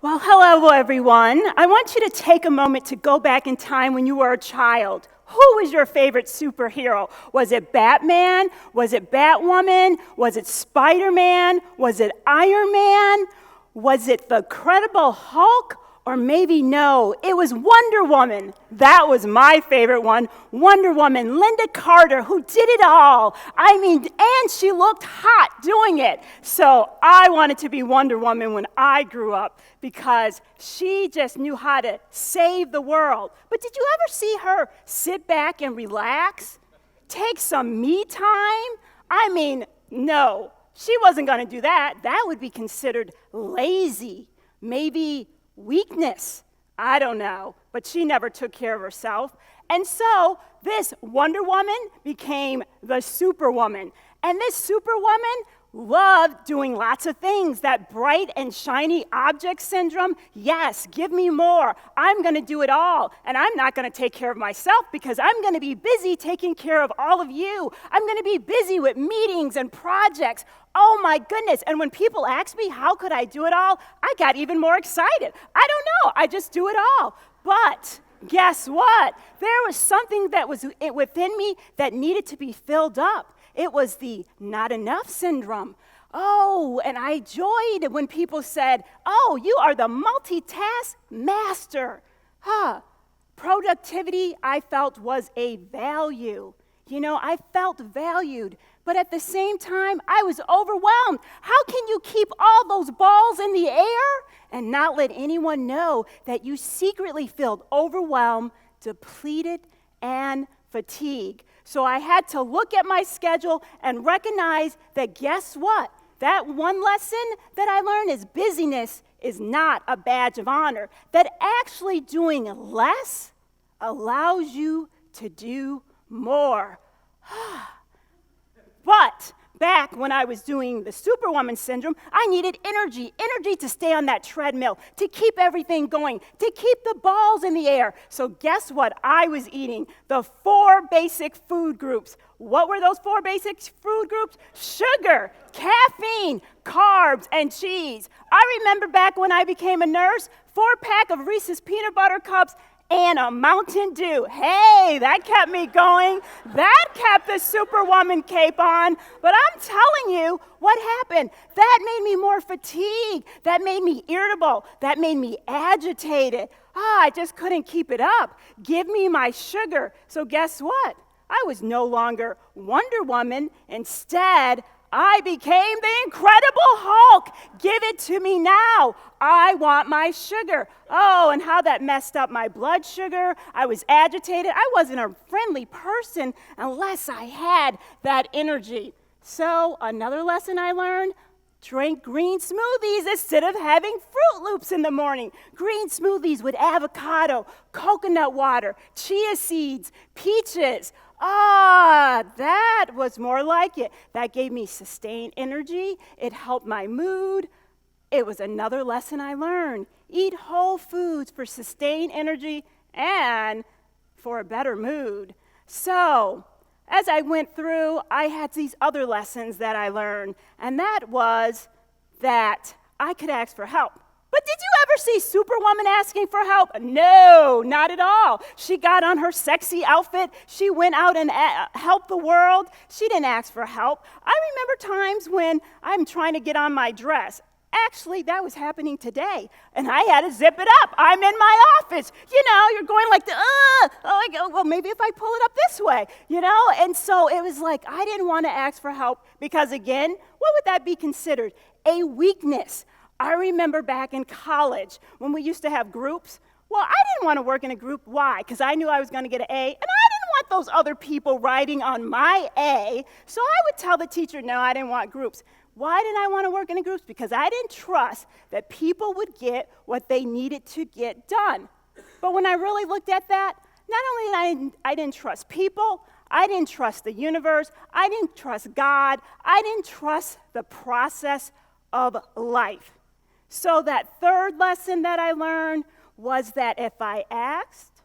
Well, hello, everyone. I want you to take a moment to go back in time when you were a child. Who was your favorite superhero? Was it Batman? Was it Batwoman? Was it Spider-Man? Was it Iron Man? Was it the Incredible Hulk? Or maybe no, it was Wonder Woman. That was my favorite one. Wonder Woman, Linda Carter, who did it all. And she looked hot doing it. So I wanted to be Wonder Woman when I grew up because she just knew how to save the world. But did you ever see her sit back and relax? Take some me time? No, she wasn't going to do that. That would be considered lazy. Maybe weakness. I don't know, but she never took care of herself. And so this Wonder Woman became the Superwoman. And this Superwoman loved doing lots of things. That bright and shiny object syndrome, yes, give me more. I'm going to do it all. And I'm not going to take care of myself because I'm going to be busy taking care of all of you. I'm going to be busy with meetings and projects. Oh my goodness. And when people ask me, how could I do it all? I got even more excited. I don't know. I just do it all. But guess what? There was something that was within me that needed to be filled up. It was the not enough syndrome. Oh, and I joyed when people said, oh, you are the multitask master. Productivity, I felt, was a value. I felt valued. But at the same time, I was overwhelmed. How can you keep all those balls in the air and not let anyone know that you secretly feel overwhelmed, depleted, and fatigued? So I had to look at my schedule and recognize that guess what? That one lesson that I learned is busyness is not a badge of honor. That actually doing less allows you to do more. But back when I was doing the Superwoman syndrome, I needed energy to stay on that treadmill, to keep everything going, to keep the balls in the air. So guess what I was eating? The 4 basic food groups. What were those 4 basic food groups? Sugar, caffeine, carbs, and cheese. I remember back when I became a nurse, 4-pack of Reese's peanut butter cups and a Mountain Dew. Hey, that kept me going. That kept the Superwoman cape on. But I'm telling you, what happened? That made me more fatigued. That made me irritable. That made me agitated. I just couldn't keep it up. Give me my sugar. So guess what? I was no longer Wonder Woman. Instead, I became the Incredible Hulk. Give it to me now. I want my sugar. Oh, and how that messed up my blood sugar. I was agitated. I wasn't a friendly person unless I had that energy. So another lesson I learned, drink green smoothies instead of having Fruit Loops in the morning. Green smoothies with avocado, coconut water, chia seeds, peaches. That was more like it. That gave me sustained energy. It helped my mood. It was another lesson I learned. Eat whole foods for sustained energy and for a better mood. So, as I went through, I had these other lessons that I learned, and that was that I could ask for help. But did you ever see Superwoman asking for help? No, not at all. She got on her sexy outfit. She went out and helped the world. She didn't ask for help. I remember times when I'm trying to get on my dress. Actually, that was happening today, and I had to zip it up. I'm in my office. You're going like, well, maybe if I pull it up this way, And so it was like I didn't want to ask for help because, again, what would that be considered? A weakness. I remember back in college when we used to have groups. Well, I didn't want to work in a group. Why? Because I knew I was going to get an A, and I didn't want those other people writing on my A. So I would tell the teacher, no, I didn't want groups. Why didn't I want to work in groups? Because I didn't trust that people would get what they needed to get done. But when I really looked at that, not only did I didn't trust people, I didn't trust the universe, I didn't trust God, I didn't trust the process of life. So that third lesson that I learned was that if I asked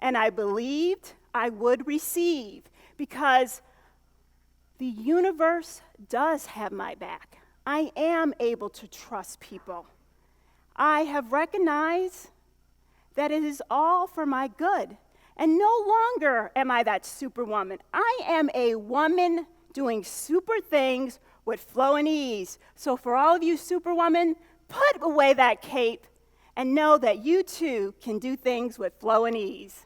and I believed, I would receive, because the universe does have my back. I am able to trust people. I have recognized that it is all for my good. And no longer am I that superwoman. I am a woman doing super things with flow and ease. So for all of you superwomen, put away that cape and know that you too can do things with flow and ease.